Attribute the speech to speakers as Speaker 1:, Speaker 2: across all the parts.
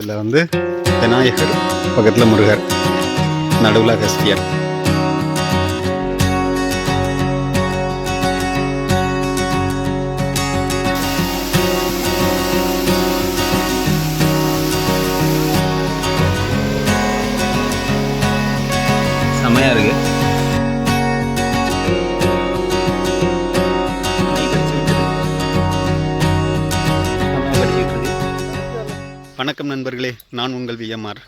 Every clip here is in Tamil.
Speaker 1: இதில் வந்து விநாயகர், பக்கத்தில் முருகர், நடுவில் அகஸ்தியர். செம்மையாக இருக்கு. வணக்கம் நண்பர்களே, நான் உங்கள் விஎம்ஆர்.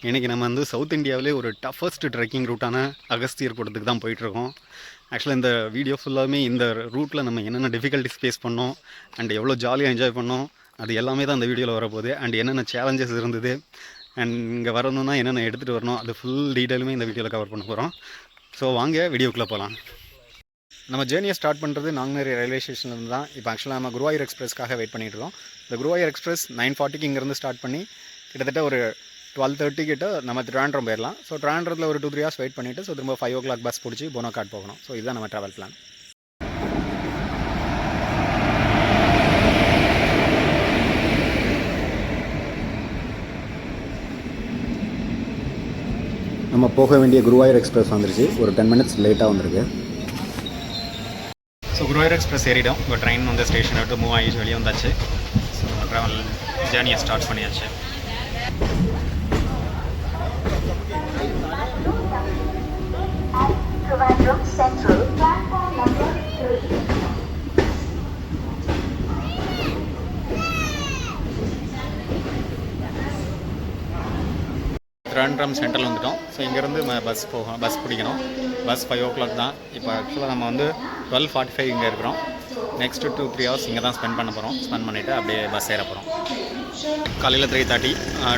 Speaker 1: இன்றைக்கி நம்ம வந்து சவுத் இந்தியாவிலே ஒரு டஃபஸ்ட் ட்ரெக்கிங் ரூட்டான அகஸ்தியர் கூடத்துக்கு தான் போயிட்டுருக்கோம். ஆக்சுவலாக இந்த வீடியோ ஃபுல்லாகவே இந்த ரூட்டில் நம்ம என்னென்ன டிஃபிகல்ட்டிஸ் ஃபேஸ் பண்ணோம் அண்ட் எவ்வளோ ஜாலியாக என்ஜாய் பண்ணோம் அது எல்லாமே தான் அந்த வீடியோவில் வரப்போகுது. அண்ட் என்னென்ன சேலஞ்சஸ் இருந்தது அண்ட் இங்கே வரணுன்னா என்னென்ன எடுத்துகிட்டு வரணும் அது ஃபுல் டீட்டெயிலுமே இந்த வீடியோவில் கவர் பண்ண போகிறோம். ஸோ வாங்க வீடியோக்குள்ளே போகலாம். நம்ம ஜேர்னியை ஸ்டார்ட் பண்ணுறது நாங்குநேரி ரயில்வே ஸ்டேஷன்லேருந்து தான். இப்போ ஆக்சுவலாக நம்ம குருவாயூர் எக்ஸ்பிரஸ்க்காக வெயிட் பண்ணிகிட்ருக்கோம். இந்த குருவாயூர் எக்ஸ்பிரஸ் 9:40 இங்கேருந்து ஸ்டார்ட் பண்ணி கிட்டத்தட்ட ஒரு 12:30 கிட்ட நம்ம ட்ரிவாண்ட்ரம் போயிடலாம். ஸோ ட்ரிவாண்ட்ரத்தில் ஒரு 2-3 hours வெயிட் பண்ணிவிட்டு ஸோ திரும்ப 5 o'clock பஸ் பிடிச்சி போனோகாட் போகணும். ஸோ இதுதான் நம்ம ட்ராவல் பிளான். நம்ம போக வேண்டிய குருவாயூர் எக்ஸ்பிரஸ் வந்துருச்சு. ஒரு 10 minutes லேட்டாக வந்திருக்கு. ஸோ குருவாயூர் எக்ஸ்பிரஸ் ஏறிடும். இப்போ ட்ரெயின் வந்து ஸ்டேஷனை விட்டு மூவ் ஆகிடுச்சு, வெளியே வந்தாச்சு. ஸோ நம்ம ட்ராவல் ஜேர்னியை ஸ்டார்ட் பண்ணியாச்சு. ட்ரிவாண்ட்ரம் சென்ட்ரல் வந்துட்டோம். ஸோ இங்கேருந்து பஸ் பிடிக்கணும். பஸ் 5 o'clock தான். இப்போ ஆக்சுவலாக நம்ம வந்து 12:45 இங்கே இருக்கிறோம். நெக்ஸ்ட்டு 2-3 hours இங்கே தான் ஸ்பெண்ட் பண்ண போகிறோம். ஸ்பெண்ட் பண்ணிவிட்டு அப்படியே பஸ் ஏற போகிறோம். காலையில் 3:30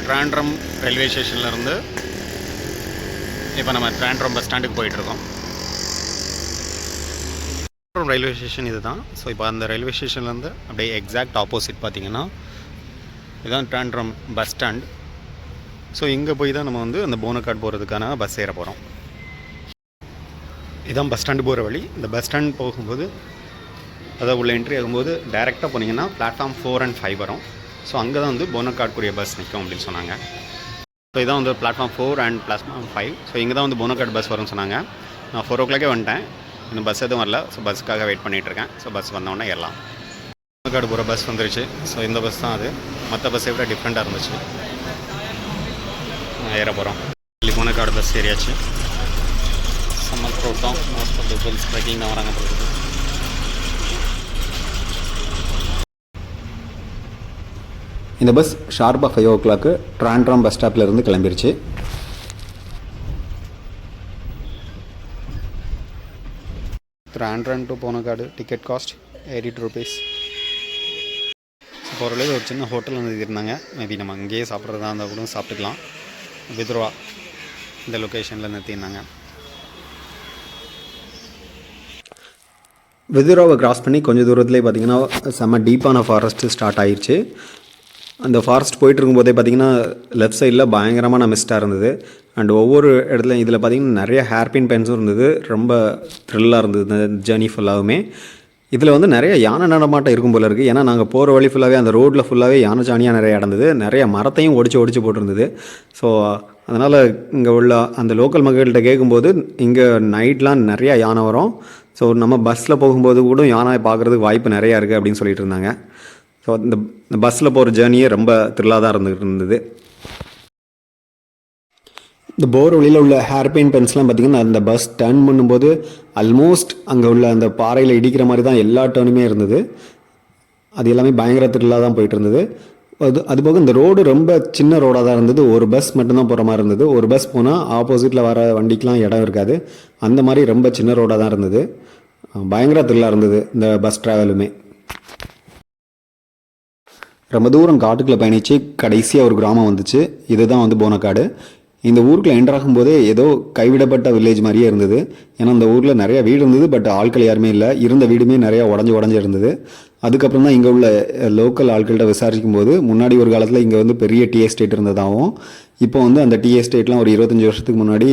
Speaker 1: ட்ரிவாண்ட்ரம் ரயில்வே ஸ்டேஷன்லேருந்து இப்போ நம்ம ட்ரிவாண்ட்ரம் பஸ் ஸ்டாண்டுக்கு போயிட்டுருக்கோம். ரயில்வே ஸ்டேஷன் இது தான். ஸோ இப்போ அந்த ரயில்வே ஸ்டேஷன்லேருந்து அப்படியே எக்ஸாக்ட் ஆப்போசிட் பார்த்திங்கன்னா இதுதான் ட்ரிவாண்ட்ரம் பஸ் ஸ்டாண்ட். ஸோ இங்கே போய் தான் நம்ம வந்து அந்த போனகாட் போகிறதுக்கான பஸ் ஏற போகிறோம். இதுதான் பஸ் ஸ்டாண்டு போகிற வழி. இந்த பஸ் ஸ்டாண்ட் போகும்போது அதாவது உள்ள என்ட்ரி ஆகும்போது டைரெக்டாக போனீங்கன்னா பிளாட்ஃபார்ம் 4 and 5 வரும். ஸோ அங்கே தான் வந்து போனகாட்குரிய பஸ் நிற்கும் அப்படின்னு சொன்னாங்க. ஸோ இதான் வந்து பிளாட்ஃபார்ம் 4 and பிளாட்ஃபார்ம் 5. ஸோ இங்கே தான் வந்து போனகாட் பஸ் வரும்னு சொன்னாங்க. நான் 4 o'clock வந்துட்டேன். இன்னும் பஸ் எதுவும் வரல. ஸோ பஸ்ஸுக்காக வெயிட் பண்ணிகிட்ருக்கேன். ஸோ பஸ் வந்தோடனே ஏறலாம். போனகாட் போகிற பஸ் வந்துருச்சு. ஸோ இந்த பஸ் தான் அது. மற்ற பஸ்ஸை விட டிஃப்ரெண்ட்டாக இருந்துச்சு. ஏற போகிறோம். போனகாட் பஸ் ஏறியாச்சு. சம்மர் ப்ரோட்டம் மோஸ்ட் ஆஃப் பீப்புள்ஸ் ட்ரெக்கிங் தான் வராங்க போகிறது. இந்த பஸ் ஷார்ப்பாக 5 o'clock ட்ரிவாண்ட்ரம் பஸ் ஸ்டாப்லேருந்து கிளம்பிருச்சு. Trivandrum to Bonacaud ticket cost 82 rupees. போகிறளவு ஒரு சின்ன ஹோட்டல் வந்து இருந்தாங்க. மேபி நம்ம அங்கேயே சாப்பிட்றதா இருந்தால் கூட சாப்பிட்டுக்கலாம். வித்ருவா இந்த லொக்கேஷனில் நிறுத்தியிருந்தாங்க. விதுராவை கிராஸ் பண்ணி கொஞ்சம் தூரத்துலேயே பார்த்திங்கன்னா செம்ம டீப்பான ஃபாரஸ்ட்டு ஸ்டார்ட் ஆகிடுச்சு. அந்த ஃபாரஸ்ட் போயிட்டு இருக்கும்போதே பார்த்திங்கன்னா லெஃப்ட் சைடில் பயங்கரமான மிஸ்ட்டாக இருந்தது. அண்ட் ஒவ்வொரு இடத்துல இதில் பார்த்திங்கன்னா நிறைய ஹேர்பின் பென்ஸும் இருந்தது. ரொம்ப த்ரில்லாக இருந்தது இந்த ஜேர்னி ஃபுல்லாகவுமே. இதில் வந்து நிறைய யானை நடமாட்டம் இருக்கும் போல இருக்குது. ஏன்னா நாங்கள் போகிற வழி ஃபுல்லாகவே அந்த ரோட்டில் ஃபுல்லாகவே யானை சாணியாக நிறைய இடந்தது. நிறைய மரத்தையும் ஒடிச்சு போட்டிருந்தது. ஸோ அதனால் இங்கே உள்ள அந்த லோக்கல் மக்கள்கிட்ட கேட்கும்போது இங்கே நைட்லாம் நிறையா யானை வரும். ஸோ நம்ம பஸ்ஸில் போகும்போது கூட யானை பார்க்குறதுக்கு வாய்ப்பு நிறையா இருக்குது அப்படின்னு சொல்லிட்டு இருந்தாங்க. ஸோ இந்த பஸ்ஸில் போகிற ஜேர்னியே ரொம்ப த்ரில்லாக தான் இருந்தது. இந்த போர் வழியில் உள்ள ஹேர்பின் பென்ஸ்லாம் பார்த்திங்கன்னா அந்த பஸ் டர்ன் பண்ணும்போது ஆல்மோஸ்ட் அங்கே உள்ள அந்த பாறையில் இடிக்கிற மாதிரி தான் எல்லா டர்னுமே இருந்தது. அது எல்லாமே பயங்கர த்ரில்லாக தான் போயிட்டு இருந்தது. அதுபோக இந்த ரோடு ரொம்ப சின்ன ரோடாக தான் இருந்தது. ஒரு பஸ் மட்டும்தான் போகிற மாதிரி இருந்தது. ஒரு பஸ் போனால் ஆப்போசிட்டில் வர வண்டிக்கெலாம் இடம் இருக்காது. அந்த மாதிரி ரொம்ப சின்ன ரோடாக தான் இருந்தது. பயங்கர த்ரில்லாக இருந்தது இந்த பஸ் ட்ராவலுமே. ரொம்ப தூரம் காட்டுக்குள்ளே பயணித்து கடைசியாக ஒரு கிராமம் வந்துச்சு. இதுதான் வந்து போனகாடு. இந்த ஊருக்குள்ளே என்டர் ஆகும்போதே ஏதோ கைவிடப்பட்ட வில்லேஜ் மாதிரியே இருந்தது. ஏன்னா இந்த ஊரில் நிறையா வீடு இருந்தது. பட் ஆட்கள் யாருமே இல்லை. இருந்த வீடுமே நிறையா உடஞ்சி இருந்தது. அதுக்கப்புறம் தான் இங்கே உள்ள லோக்கல் ஆட்கள்கிட்ட விசாரிக்கும் போது முன்னாடி ஒரு காலத்தில் இங்கே வந்து பெரிய டீ எஸ்டேட் இருந்ததாகவும் இப்போ வந்து அந்த டீ எஸ்டேட்லாம் ஒரு 25 வருஷத்துக்கு முன்னாடி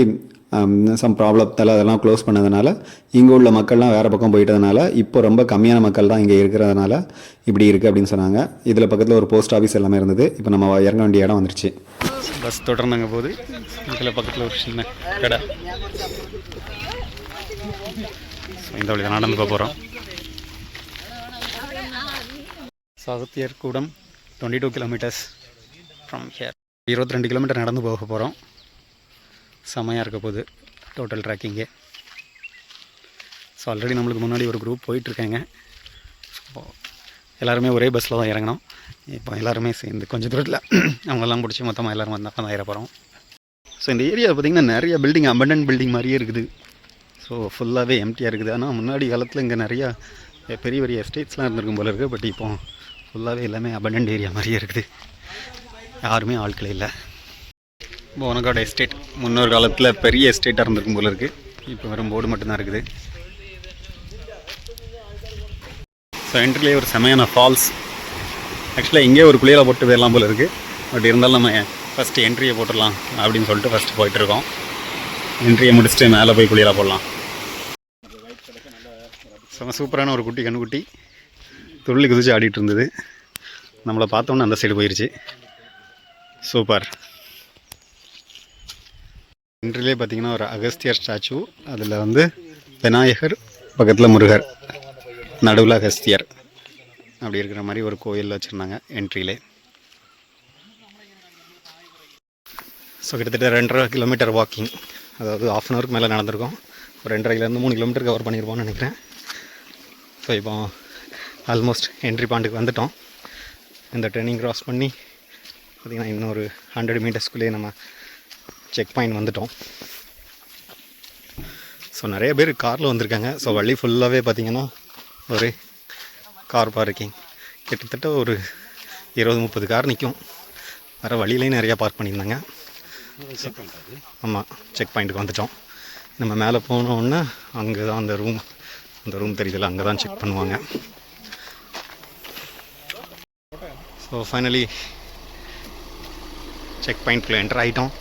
Speaker 1: சம் ப்ராப்ளத்தால் அதெல்லாம் க்ளோஸ் பண்ணதுனால இங்கே உள்ள மக்கள்லாம் வேறு பக்கம் போயிட்டதுனால இப்போ ரொம்ப கம்மியான மக்கள் தான் இங்கே இருக்கிறதுனால இப்படி இருக்குது அப்படின்னு சொன்னாங்க. இதில் பக்கத்தில் ஒரு போஸ்ட் ஆஃபீஸ் எல்லாமே இருந்தது. இப்போ நம்ம இறங்க வேண்டிய இடம் வந்துருச்சு. பஸ் தொடர்ந்தாங்க போது இதில் பக்கத்தில் ஒரு சின்ன கடை. இந்த வழி தான் நடந்து போக போகிறோம். அகஸ்தியர் கூடம் 22 கிலோமீட்டர்ஸ் ஃப்ரம் ஹியர். 22 கிலோமீட்டர் நடந்து போக போகிறோம். செமையாக இருக்க போகுது டோட்டல் ட்ராக்கிங்கே. ஸோ ஆல்ரெடி நம்மளுக்கு முன்னாடி ஒரு குரூப் போயிட்டுருக்காங்க. ஸோ எல்லாருமே ஒரே பஸ்ஸில் தான் இறங்கணும். இப்போ எல்லாருமே சேர்ந்து கொஞ்சம் தூரத்தில் அவங்களெல்லாம் பிடிச்சி மொத்தமாக எல்லோரும் வந்தால் தான் ஏற போகிறோம். ஸோ இந்த ஏரியாவில் பார்த்திங்கன்னா நிறைய பில்டிங் அபண்டன்ட் பில்டிங் மாதிரியே இருக்குது. ஸோ ஃபுல்லாகவே எம்டியாக இருக்குது. ஆனால் முன்னாடி காலத்தில் இங்கே நிறையா பெரிய பெரிய எஸ்டேட்ஸ்லாம் இருந்திருக்கும் போல இருக்குது. பட் இப்போ ஃபுல்லாகவே எல்லாமே அபண்டன்ட் ஏரியா மாதிரியே இருக்குது. யாருமே ஆட்களே இல்லை. போனகாடு எஸ்டேட் முன்னொரு காலத்தில் பெரிய எஸ்டேட்டாக இருந்திருக்கும் போல இருக்குது. இப்போ வெறும் போர்டு மட்டும்தான் இருக்குது. ஸோ என்ட்ரிலேயே ஒரு செமையான ஃபால்ஸ். ஆக்சுவலாக இங்கே ஒரு குளியலை போட்டு போயிடலாம் போல இருக்குது. பட் இருந்தாலும் நம்ம ஃபஸ்ட்டு என்ட்ரியை போட்டுடலாம் அப்படின்னு சொல்லிட்டு ஃபஸ்ட்டு போயிட்டுருக்கோம். என்ட்ரியை முடிச்சுட்டு மேலே போய் குளியலாக போடலாம். செம சூப்பரான ஒரு குட்டி கண்ணுக்குட்டி துள்ளி குதிச்சு ஆடிட்டு இருந்தது. நம்மளை பார்த்தோன்னே அந்த சைடு போயிடுச்சு. சூப்பர். என்ட்ரிலே பார்த்திங்கன்னா ஒரு அகஸ்தியர் ஸ்டாச்சு. அதில் வந்து விநாயகர், பக்கத்தில் முருகர், நடுவில் அகஸ்தியர் அப்படி இருக்கிற மாதிரி ஒரு கோயில் வச்சுருந்தாங்க என்ட்ரிலே. ஸோ கிட்டத்தட்ட 2.5 கிலோமீட்டர் வாக்கிங், அதாவது 1/2 அன் ஹவருக்கு மேலே நடந்திருக்கோம். ஒரு 2.5லேருந்து 3 கிலோமீட்டர் கவர் பண்ணியிருப்போம்னு நினைக்கிறேன். ஸோ இப்போ ஆல்மோஸ்ட் என்ட்ரி பாயிண்ட்டுக்கு வந்துட்டோம். இந்த ட்ரெயினிங் க்ராஸ் பண்ணி பார்த்திங்கன்னா இன்னொரு 100 மீட்டர்ஸ்குள்ளேயே நம்ம செக் பாயிண்ட் வந்துட்டோம். ஸோ நிறைய பேர் காரில் வந்திருக்காங்க. ஸோ வழி ஃபுல்லாகவே பார்த்திங்கன்னா ஒரு கார் பார்க்கிங். கிட்டத்தட்ட ஒரு 20-30 கார் நிற்கும். வர வழியிலையும் நிறையா பார்க் பண்ணியிருந்தாங்க. ஆமாம், செக் பாயிண்ட்டுக்கு வந்துட்டோம். நம்ம மேலே போனோன்னா அங்கே தான் அந்த ரூம் தெரியுதுல்ல, அங்கே தான் செக் பண்ணுவாங்க. ஸோ ஃபைனலி செக் பாயிண்ட்குள்ளே என்டர் ஆகிட்டோம்.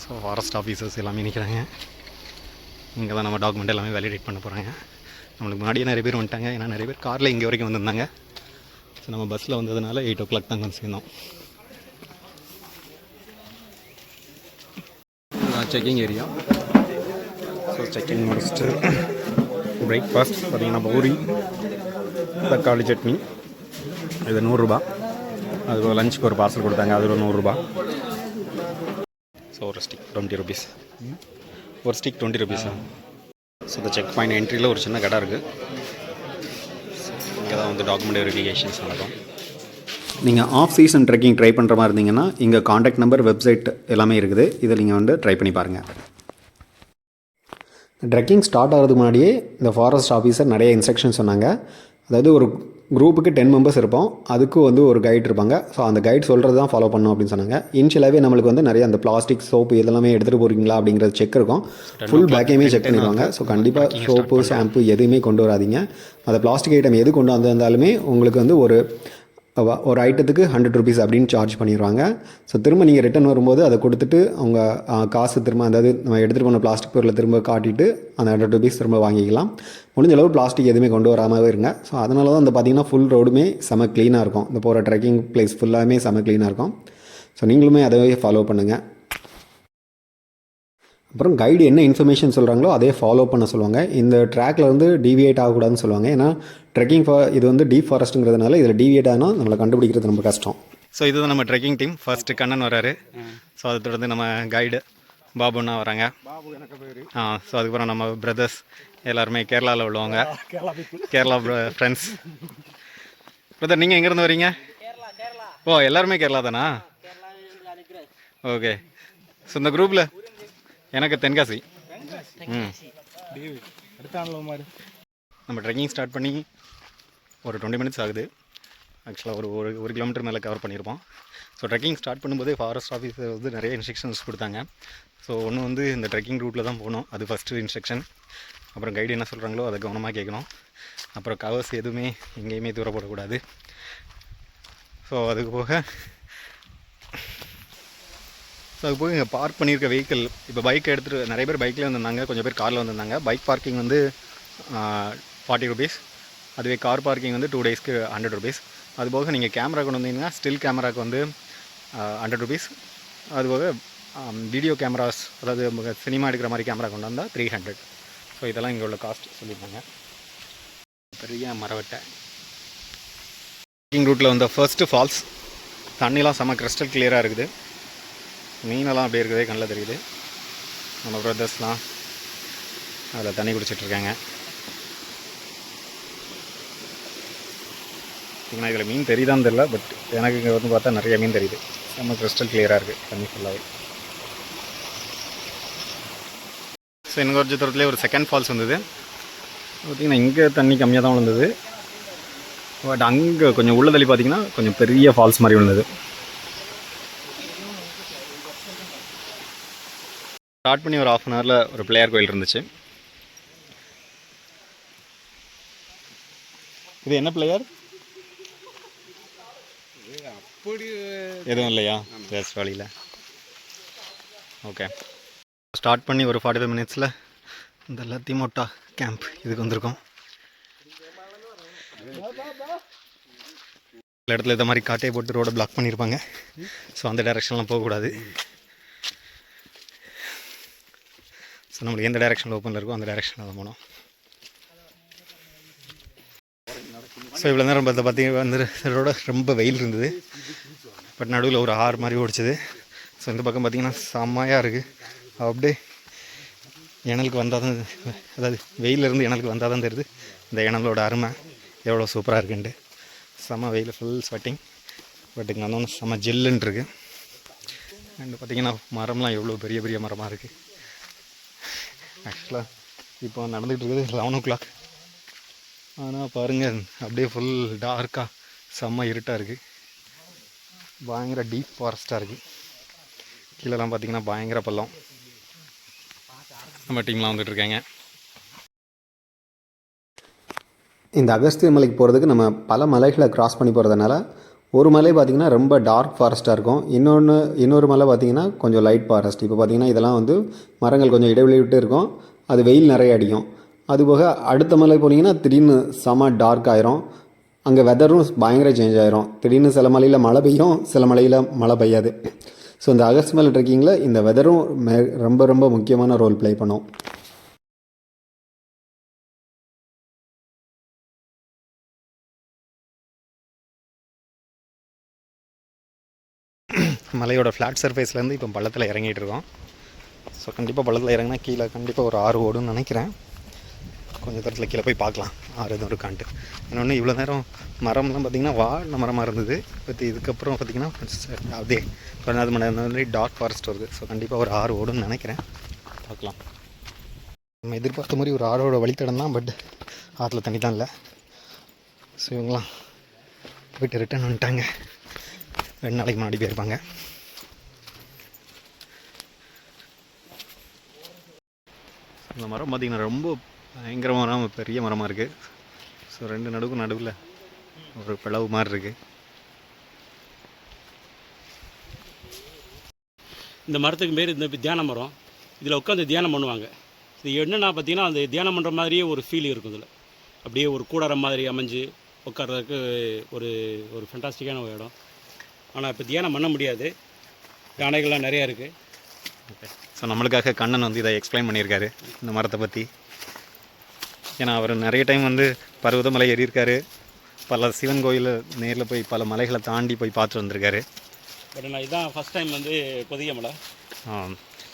Speaker 1: ஸோ ஃபாரஸ்ட் ஆஃபீஸர்ஸ் எல்லாமே நிற்கிறாங்க. இங்கே தான் நம்ம டாக்குமெண்ட் எல்லாமே வேலிடேட் பண்ண போகிறாங்க. நம்மளுக்கு முன்னாடியே நிறைய பேர் வந்துட்டாங்க. ஏன்னா நிறைய பேர் காரில் இங்கே வரைக்கும் வந்திருந்தாங்க. ஸோ நம்ம பஸ்ஸில் வந்ததுனால 8 o'clock தான் வந்து சேர்ந்தோம். Checking area. ஸோ செக்கிங் முடிச்சுட்டு பிரேக்ஃபாஸ்ட் பார்த்திங்கன்னா பூரி, தக்காளி சட்னி, இது 100 ரூபா. அது லஞ்சுக்கு ஒரு பார்சல் கொடுத்தாங்க, அது ஒரு 100 ரூபா. ஸோ ஒரு ஸ்டிக் 20 rupees. ஒரு ஸ்டிக் 20 rupees. ஸோ இந்த செக் பாயிண்ட் என்ட்ரியில் ஒரு சின்ன கடை இருக்குது. இங்கே தான் வந்து டாக்குமெண்ட் வெரிஃபிகேஷன்ஸ் நடக்கும். நீங்கள் ஆஃப் சீசன் ட்ரெக்கிங் ட்ரை பண்ணுற மாதிரி இருந்தீங்கன்னா இங்கே காண்டாக்ட் நம்பர், வெப்சைட் எல்லாமே இருக்குது. இதை நீங்கள் வந்து ட்ரை பண்ணி பாருங்கள். ட்ரெக்கிங் ஸ்டார்ட் ஆகிறதுக்கு முன்னாடியே இந்த ஃபாரஸ்ட் ஆஃபீஸர் நிறைய இன்ஸ்ட்ரக்ஷன் சொன்னாங்க. அதாவது ஒரு குரூப்புக்கு 10 members இருப்போம், அதுக்கு வந்து ஒரு கைட் இருப்பாங்க. ஸோ அந்த கைட் சொல்கிறது தான் ஃபாலோ பண்ணணும் அப்படின்னு சொன்னாங்க. இனிஷியலாகவே நம்மளுக்கு வந்து நிறைய அந்த பிளாஸ்டிக், சோப்பு இதெல்லாமே எடுத்துகிட்டு போகிறீங்களா அப்படிங்கிறது செக் இருக்கும். ஃபுல் பேக்கையுமே செக் பண்ணிடுவாங்க. ஸோ கண்டிப்பாக சோப்பு, ஷாம்பு எதுவுமே கொண்டு வராதிங்க. அந்த பிளாஸ்டிக் ஐட்டம் எது கொண்டு வந்திருந்தாலுமே உங்களுக்கு வந்து ஒரு ஐட்டத்துக்கு 100 rupees அப்படின்னு சார்ஜ் பண்ணிடுவாங்க. ஸோ திரும்ப நீங்கள் ரிட்டன் வரும்போது அதை கொடுத்துட்டு அவங்க காசு திரும்ப, அதாவது நம்ம எடுத்துகிட்டு போன பிளாஸ்டிக் பொருளை திரும்ப காட்டிட்டு அந்த 100 rupees திரும்ப வாங்கிக்கலாம். முடிஞ்ச அளவு பிளாஸ்டிக் எதுவுமே கொண்டு வராமவே இருங்க. ஸோ அதனால தான் அந்த பார்த்திங்கன்னா ஃபுல் ரோடுமே செம க்ளீனாக இருக்கும். இந்த போகிற ட்ரெக்கிங் பிளேஸ் ஃபுல்லாகவே செம க்ளீனாக இருக்கும். ஸோ நீங்களுமே அதை ஃபாலோ பண்ணுங்கள். அப்புறம் கைடு என்ன இன்ஃபர்மேஷன் சொல்கிறாங்களோ அதே ஃபாலோ பண்ண சொல்லுவாங்க. இந்த ட்ராக்கில் வந்து டீவியேட் ஆகக்கூடாதுன்னு சொல்லுவாங்க. ஏன்னா ட்ரெக்கிங் இது வந்து டீப் ஃபாரஸ்ட்டுங்கிறதுனால இதில் டீவியேட் ஆனால் நம்மளை கண்டுபிடிக்கிறது ரொம்ப கஷ்டம். ஸோ இதுதான் நம்ம ட்ரெக்கிங் டீம். ஃபர்ஸ்ட்டு கண்ணன் வராரு. ஸோ அதை தொடர்ந்து நம்ம கைடு பாபுன்னா வராங்க. ஸோ அதுக்கப்புறம் நம்ம பிரதர்ஸ் எல்லாருமே கேரளாவில் உள்ளவங்க, கேரளா ஃப்ரெண்ட்ஸ். பிரதர் நீங்கள் எங்கேருந்து வரீங்க? ஓ, எல்லாருமே கேரளா தானா? ஓகே. ஸோ இந்த குரூப்பில் எனக்கு தென்காசி. நம்ம ட்ரெக்கிங் ஸ்டார்ட் பண்ணி ஒரு 20 minutes ஆகுது. ஆக்சுவலாக ஒரு கிலோமீட்டர் மேலே கவர் பண்ணியிருப்போம். ஸோ ட்ரெக்கிங் ஸ்டார்ட் பண்ணும்போதே ஃபாரஸ்ட் ஆஃபீஸர் வந்து நிறைய இன்ஸ்ட்ரக்ஷன்ஸ் கொடுத்தாங்க. ஸோ ஒன்று வந்து இந்த ட்ரெக்கிங் ரூட்டில் தான் போகணும், அது ஃபஸ்ட்டு இன்ஸ்ட்ரக்ஷன். அப்புறம் கைடு என்ன சொல்கிறாங்களோ அதை கவனமாக கேட்கணும். அப்புறம் கவர்ஸ் எதுவுமே எங்கேயுமே தூர போடக்கூடாது. ஸோ அதுக்கு போக ஸோ அது போய் இங்கே பார்க் பண்ணியிருக்க வெஹிக்கிள் இப்போ பைக் எடுத்துகிட்டு நிறைய பேர் பைக்கில் வந்திருந்தாங்க, கொஞ்சம் பேர் காரில் வந்திருந்தாங்க. பைக் பார்க்கிங் வந்து 40 rupees, அதுவே கார் பார்க்கிங் வந்து 2 daysக்கு 100 rupees. அதுபோக நீங்கள் கேமரா கொண்டு வந்தீங்கன்னா ஸ்டில் கேமராவுக்கு வந்து 100 rupees. அதுபோக வீடியோ கேமராஸ், அதாவது சினிமா எடுக்கிற மாதிரி கேமரா கொண்டு வந்தால் 300. ஸோ இதெல்லாம் இங்கே உள்ள காஸ்ட் சொல்லியிருந்தாங்க. பெரிய மரவட்டை ட்ரெக்கிங் ரூட்டில் வந்த ஃபர்ஸ்ட்டு ஃபால்ஸ். தண்ணிலாம் செம்ம கிறிஸ்டல் கிளியராக இருக்குது. மீனெல்லாம் அப்படியே இருக்குதே கண்ணில் தெரியுது. நம்ம பிரதர்ஸ்லாம் அதில் தண்ணி குடிச்சிட்ருக்காங்க. பார்த்தீங்கன்னா இதில் மீன் தெரியுதான்னு தெரியல, பட் எனக்கு இங்கே வந்து பார்த்தா நிறைய மீன் தெரியுது. செம்ம கிறிஸ்டல் கிளியராக இருக்குது தண்ணி ஃபுல்லாகவே. ஸோ எனக்கு ஒரு தூரத்துலேயே ஒரு செகண்ட் ஃபால்ஸ் வந்தது. பார்த்திங்கன்னா இங்கே தண்ணி கம்மியாக தான் விழுந்தது, பட் அங்கே கொஞ்சம் உள்ள தள்ளி பார்த்திங்கன்னா கொஞ்சம் பெரிய ஃபால்ஸ் மாதிரி விழுந்தது. ஸ்டார்ட் பண்ணி ஒரு 1/2 hourல ஒரு பிள்ளையார் கோயில் இருந்துச்சு. இது என்ன பிள்ளையார்? அப்படி எதுவும் இல்லையா வேஸ்ட் வழியில்? ஓகே. ஸ்டார்ட் பண்ணி ஒரு 45 minutes இந்த லத்திமோட்டா கேம்ப் இதுக்கு வந்திருக்கோம். சில இடத்துல இந்த மாதிரி காட்டையை போட்டு ரோடை பிளாக் பண்ணியிருப்பாங்க. ஸோ அந்த டைரெக்ஷன்லாம் போகக்கூடாது. ஸோ நம்மளுக்கு எந்த டைரெக்ஷனில் ஓப்பனில் இருக்கோ அந்த டைரெக்ஷனில் தான் போனோம். ஸோ இவ்வளோ நேரம் பார்த்தீங்கன்னா வந்து ரோட ரொம்ப வெயில் இருந்தது, பட் நடுவில் ஒரு ஆறு மாதிரி ஓடிச்சது. ஸோ இந்த பக்கம் பார்த்திங்கன்னா செம்மையாக இருக்குது. அப்படியே இணலுக்கு வந்தால் தான், அதாவது வெயிலிருந்து இணலுக்கு வந்தால் தான் தெரியுது இந்த இணலோட அருமை எவ்வளோ சூப்பராக இருக்குன்ட்டு. செம்ம வெயில், ஃபுல் ஸ்வெட்டிங். பட் இங்கே வந்தோன்னு செம்ம ஜில்லுன்னு இருக்குது. அண்டு பார்த்திங்கன்னா மரம்லாம் எவ்வளோ பெரிய பெரிய மரமாக இருக்குது. ஆக்சுவலாக இப்போ நடந்துகிட்டு இருக்குது 11 o'clock. ஆனால் பாருங்கள் அப்படியே ஃபுல் டார்க்காக செம்ம இருட்டாக இருக்குது. பயங்கர டீப் ஃபாரஸ்ட்டாக இருக்குது. கீழெல்லாம் பார்த்திங்கன்னா பயங்கர பள்ளம். நம்ம டீம்லாம் வந்துட்டுருக்காங்க.
Speaker 2: இந்த அகஸ்தியர் மலைக்கு போகிறதுக்கு நம்ம பல மலைகளை கிராஸ் பண்ணி போகிறதுனால ஒரு மலை பார்த்திங்கன்னா ரொம்ப டார்க் ஃபாரஸ்ட்டாக இருக்கும், இன்னொரு மலை பார்த்திங்கன்னா கொஞ்சம் லைட் ஃபாரஸ்ட். இப்போ பார்த்திங்கன்னா இதெல்லாம் வந்து மரங்கள் கொஞ்சம் இடைவெளி விட்டு இருக்கும், அது வெயில் நிறைய அடிக்கும். அதுபோக அடுத்த மலை போனீங்கன்னா திடீர்னு செம டார்க் ஆயிரும், அங்கே வெதரும் பயங்கர சேஞ்ச் ஆயிரும். திடீர்னு சில மலையில் மழை பெய்யும், சில மலையில் மழை பெய்யாது. ஸோ இந்த அகஸ்தியர் மலை ட்ரெக்கிங்கில் இந்த வெதரும் ரொம்ப ரொம்ப முக்கியமான ரோல் ப்ளே பண்ணும்.
Speaker 1: மலையோட ஃப்ளாட் சர்ஃபேஸ்லேருந்து இப்போ பள்ளத்தில் இறங்கிட்டு இருக்கோம். ஸோ கண்டிப்பாக பள்ளத்தில் இறங்கினா கீழே கண்டிப்பாக ஒரு ஆறு ஓடுன்னு நினைக்கிறேன். கொஞ்சம் தூரத்தில் கீழே போய் பார்க்கலாம் ஆறு எதுவும் இருக்கான்ட்டு. இன்னொன்று இவ்வளோ நேரம் மரம்லாம் பார்த்திங்கன்னா வாழை மரமாக இருந்தது, பட் இதுக்கப்புறம் பார்த்திங்கன்னா அப்படியே கொஞ்சம் மணி நேரம் டார்க் ஃபாரஸ்ட் வருது. ஸோ கண்டிப்பாக ஒரு ஆறு ஓடுன்னு நினைக்கிறேன், பார்க்கலாம். நம்ம எதிர்பார்த்த மாதிரி ஒரு ஆறோட வழித்தடம் தான், பட் ஆற்றுல தண்ணி தான் இல்லை. ஸோ இவங்களாம் போய்ட்டு ரிட்டர்ன் வந்துட்டாங்க, 2 நாளைக்கு முன்னாடி போயிருப்பாங்க. இந்த மரம் பார்த்திங்கன்னா ரொம்ப பயங்கரமான பெரிய மரமாக இருக்குது. ஸோ 2 நடுவில் ஒரு பிளவு மாதிரி இருக்குது.
Speaker 3: இந்த மரத்துக்கு பேர் இந்த தியான மரம். இதில் உட்காந்து தியானம் பண்ணுவாங்க. இது என்னென்னா பார்த்திங்கன்னா அந்த தியானம் பண்ணுற மாதிரியே ஒரு ஃபீல் இருக்கும். இதில் அப்படியே ஒரு கூடாரம் மாதிரி அமைஞ்சு உட்கார்றதுக்கு ஒரு ஒரு ஃபென்டாஸ்டிக்கான ஒரு இடம். ஆனால் இப்போ தியானம் பண்ண முடியாது, யானைகள்லாம் நிறையா இருக்குது.
Speaker 1: ஓகே. ஸோ நம்மளுக்காக கண்ணன் வந்து இதை எக்ஸ்பிளைன் பண்ணியிருக்காரு இந்த மரத்தை பற்றி. ஏன்னா அவர் நிறைய டைம் வந்து பர்வதமலை ஏறியிருக்காரு, பல சிவன் கோயில் நேரில் போய் பல மலைகளை தாண்டி போய் பார்த்து வந்திருக்காரு.
Speaker 3: பட் நான் இதுதான் ஃபஸ்ட் டைம் வந்து பொதிகை மலை.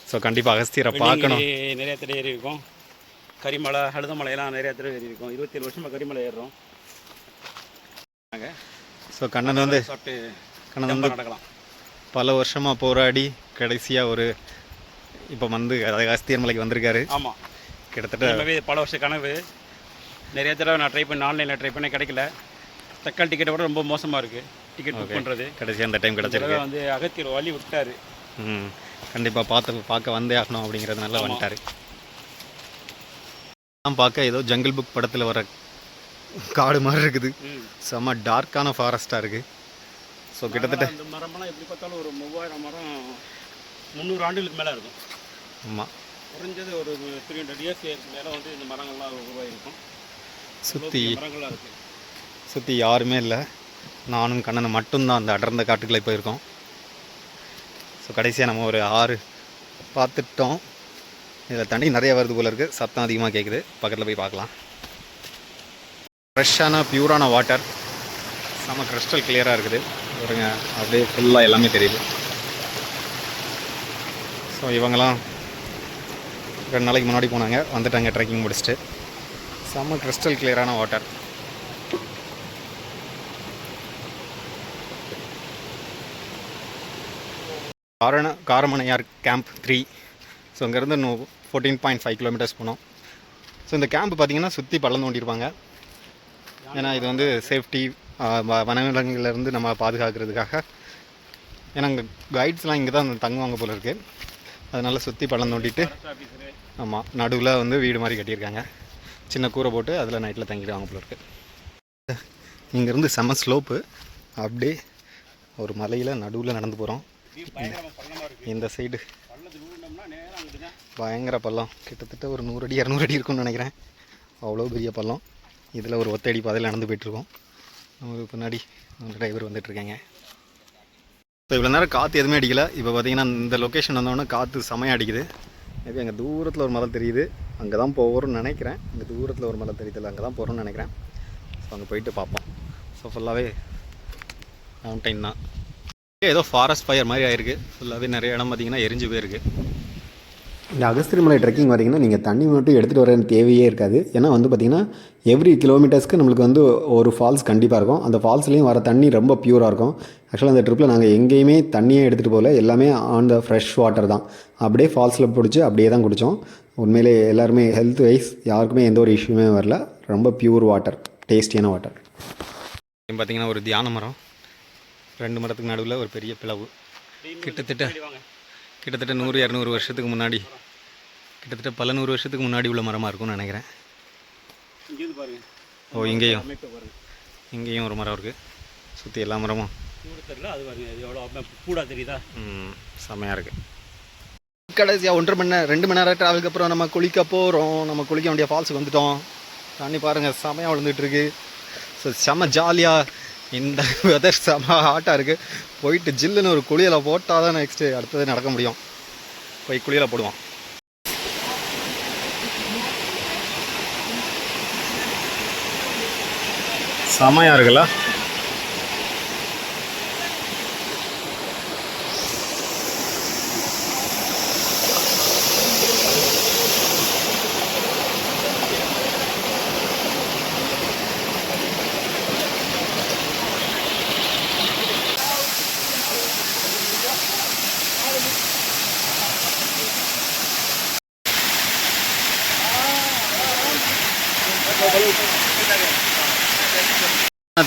Speaker 1: ஸோ கண்டிப்பாக அகஸ்தியரை பார்க்கணும்.
Speaker 3: நிறைய தடவை ஏறி இருக்கோம், கரிமலை அழுதமலையெல்லாம் நிறைய தடவை ஏறி இருக்கோம். 27 வருஷமாக கரிமலை ஏறுறோம்.
Speaker 1: ஸோ கண்ணன் வந்து
Speaker 3: நடக்கலாம்.
Speaker 1: பல வருஷமாக போராடி கடைசியாக ஒரு இப்போ வந்து அகஸ்தியர் மலைக்கு வந்திருக்காரு.
Speaker 3: ஆமாம்,
Speaker 1: கிட்டத்தட்ட
Speaker 3: பல வருஷ கனவு. நிறைய தடவை நான் ட்ரை பண்ணி ஆன்லைனில் ட்ரை பண்ண கிடைக்கல. தக்காளி டிக்கெட்டை விட ரொம்ப மோசமாக இருக்குது டிக்கெட் புக் பண்ணுறது.
Speaker 1: கடைசியாக அந்த டைம் கிடச்சிருக்கு.
Speaker 3: வந்து அகத்தியர் வழி விட்டார்.
Speaker 1: கண்டிப்பாக பார்க்க வந்தே ஆகணும் அப்படிங்கிறதுனால வந்துட்டார். நான் பார்க்க ஏதோ ஜங்கிள் புக் படத்தில் வர காடு மாதிரி இருக்குது, செம்ம டார்க்கான ஃபாரஸ்ட்டாக இருக்குது. ஸோ கிட்டத்தட்ட
Speaker 3: இந்த மரமெல்லாம் எப்படி பார்த்தாலும் ஒரு 3000 மரம் 300 ஆண்டுகளுக்கு மேலே இருக்கும்.
Speaker 1: ஆமாம்.
Speaker 3: குறைஞ்சது ஒரு 300 இயர்ஸ் மேலே வந்து இந்த மரங்கள்லாம் உருவாகிருக்கும்.
Speaker 1: சுற்றி
Speaker 3: மரங்கள்லாம் இருக்குது.
Speaker 1: சுற்றி யாருமே இல்லை, நானும் கண்ணனும் மட்டும்தான் அந்த அடர்ந்த காட்டுக்குள்ளே போயிருக்கோம். ஸோ கடைசியாக நம்ம ஒரு ஆறு பார்த்துட்டோம். இதில் தண்ணி நிறைய வருது போல் இருக்குது, சத்தம் அதிகமாக கேட்குது. பக்கத்தில் போய் பார்க்கலாம். ஃப்ரெஷ்ஷான பியூரான வாட்டர், செம கிறிஸ்டல் கிளியராக இருக்குது. பாருங்க, அப்படியே ஃபுல்லாக எல்லாமே தெரியுது. ஸோ இவங்கெல்லாம் 2 நாளைக்கு முன்னாடி போனாங்க, வந்துட்டாங்க ட்ரெக்கிங் முடிச்சுட்டு. செம கிறிஸ்டல் கிளியரான வாட்டர். காரமனையார் கேம்ப் 3. ஸோ அங்கேருந்து இன்னும் 14.5 கிலோமீட்டர்ஸ் போனோம். ஸோ இந்த கேம்ப் பார்த்திங்கன்னா சுற்றி பள்ளம் தோண்டியிருப்பாங்க. ஏன்னா இது வந்து சேஃப்டி, வனவிலங்குலேருந்து நம்ம பாதுகாக்கிறதுக்காக. ஏன்னா அங்கே கைட்ஸ்லாம் இங்கே தான் தங்குவாங்க போல இருக்குது. அதனால் சுற்றி பள்ளம் தோண்டிட்டு, ஆமாம், நடுவில் வந்து வீடு மாதிரி கட்டியிருக்காங்க. சின்ன கூரை போட்டு அதில் நைட்டில் தங்கிடுவாங்க போல இருக்குது. இங்கேருந்து செம ஸ்லோப்பு, அப்படியே ஒரு மலையில் நடுவில் நடந்து போகிறோம். இந்த சைடு பயங்கர பள்ளம், கிட்டத்தட்ட ஒரு 100 அடி 200 அடி இருக்கும்னு நினைக்கிறேன். அவ்வளோ பெரிய பள்ளம். இதில் ஒரு ஒத்தடி பாதையில் நடந்து போய்ட்டுருக்கோம். நமக்கு பின்னாடி டிரைவர் வந்துட்டுருக்காங்க. ஸோ இவ்வளோ நேரம் காற்று எதுவுமே அடிக்கலை. இப்போ பார்த்தீங்கன்னா இந்த லொக்கேஷன் வந்தோடனே காற்று செமையாக அடிக்குது. மேபி அங்கே தூரத்தில் ஒரு மலை தெரியுது, அங்கே தான் போகிறோம்னு நினைக்கிறேன். அங்கே தூரத்தில் ஒரு மலை தெரியுது, அங்கே தான் போகிறோம்னு நினைக்கிறேன். ஸோ அங்கே போயிட்டு பார்ப்போம். ஸோ ஃபுல்லாகவே மவுண்டைன் தான். ஏதோ ஃபாரஸ்ட் ஃபயர் மாதிரி ஆயிருக்கு. ஃபுல்லாகவே நிறைய இடம் பார்த்திங்கன்னா எரிஞ்சு போயிருக்கு.
Speaker 2: இந்த அகஸ்தியர் மலை ட்ரெக்கிங் பார்த்திங்கன்னா நீங்கள் தண்ணி மட்டும் எடுத்துகிட்டு வர தேவையே இருக்காது. ஏன்னா வந்து பார்த்திங்கன்னா எவ்ரி கிலோமீட்டர்ஸ்க்கு நம்மளுக்கு வந்து ஒரு ஃபால்ஸ் கண்டிப்பாக இருக்கும். அந்த ஃபால்ஸ்லேயும் வர தண்ணி ரொம்ப பியூராக இருக்கும். ஆக்சுவலாக அந்த ட்ரிப்பில் நாங்கள் எங்கேயுமே தண்ணியே எடுத்துகிட்டு போகல, எல்லாமே ஆன் த ஃப்ரெஷ் வாட்டர் தான். அப்படியே ஃபால்ஸில் பிடிச்சி அப்படியே தான் குடித்தோம். உண்மையிலே எல்லாருமே ஹெல்த் வைஸ் யாருக்குமே எந்த ஒரு இஷ்யூமே வரல. ரொம்ப பியூர் வாட்டர், டேஸ்டியான வாட்டர்.
Speaker 1: பார்த்திங்கன்னா ஒரு தியான மரம், 2 மரத்துக்கு நடுவில் ஒரு பெரிய பிளவு. கிட்டத்தட்ட 100-200 வருஷத்துக்கு முன்னாடி, கிட்டத்தட்ட பல 100 வருஷத்துக்கு முன்னாடி உள்ள மரமாக இருக்கும்னு நினைக்கிறேன். ஓ, இங்கேயும் ஒரு மரம் இருக்குது. சுற்றி எல்லா மரமும் செம்மையாக இருக்குது. கடைசியாக 2 மணி நேரம் ட்ராவலுக்கு அப்புறம் நம்ம குளிக்க போகிறோம். நம்ம குளிக்க வேண்டிய ஃபால்ஸுக்கு வந்துட்டோம். தண்ணி பாருங்கள் செம்மையாக விழுந்துட்டுருக்கு. ஸோ செம்ம ஜாலியாக, இந்த வெதர் செம்ம ஹாட்டாக இருக்குது. போயிட்டு ஜில்லுன்னு ஒரு குளியலை போட்டால் தான் நெக்ஸ்ட்டு அடுத்தது நடக்க முடியும். போய் குளியலை போடுவோம். செம்மையாக இருக்குல்ல?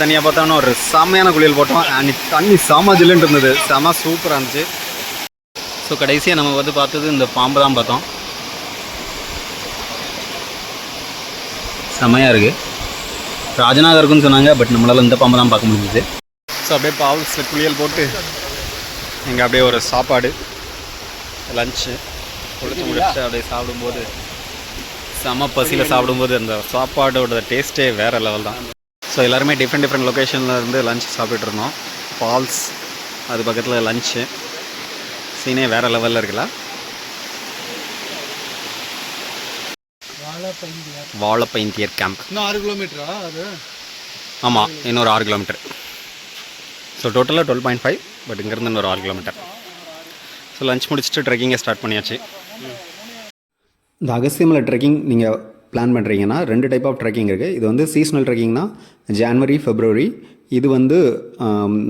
Speaker 1: தனியாக பார்த்தோன்னா ஒரு செம்மையான குளியல் போட்டோம். அன்றைக்கி தண்ணி செம ஜில்லுன்னு இருந்தது, செம சூப்பராக இருந்துச்சு. ஸோ கடைசியாக நம்ம வந்து பார்த்தது இந்த பாம்பு தான் பார்த்தோம். செம்மையாக இருக்குது. ராஜநாதர் இருக்குன்னு சொன்னாங்க, பட் நம்மளால் இந்த பாம்பு தான் பார்க்க முடிஞ்சுது. ஸோ அப்படியே பால்ஸில் குளியல் போட்டு இங்கே அப்படியே ஒரு சாப்பாடு, லஞ்சு முடிச்சு அப்படியே சாப்பிடும்போது, செம பசியில் சாப்பிடும்போது அந்த சாப்பாடோட டேஸ்ட்டே வேறு லெவல் தான். ஸோ எல்லாருமே டிஃப்ரெண்ட் லொக்கேஷனில் இருந்து லஞ்ச் சாப்பிட்டுட்டு இருந்தோம். ஃபால்ஸ் அது பக்கத்தில் லஞ்சு, சீனே வேறு லெவலில் இருக்குல்ல. வாழப்பைந்தியர் கேம்ப்
Speaker 4: இன்னும் 6 கிலோமீட்டரா அது?
Speaker 1: ஆமாம், இன்னொரு 6 கிலோமீட்டர். ஸோ டோட்டலாக 12.5, பட் இங்கேருந்து இன்னொரு 6 கிலோமீட்டர். ஸோ லஞ்ச் முடிச்சுட்டு ட்ரெக்கிங்கை ஸ்டார்ட் பண்ணியாச்சு.
Speaker 2: இந்த அகஸ்தியமலை ட்ரெக்கிங் நீங்கள் பிளான் பண்ணுறீங்கன்னா 2 டைப் ஆஃப் ட்ரெக்கிங் இருக்குது. இது வந்து சீஸ்னல் ட்ரெக்கிங்னா ஜான்வரி, ஃபெப்ரவரி. இது வந்து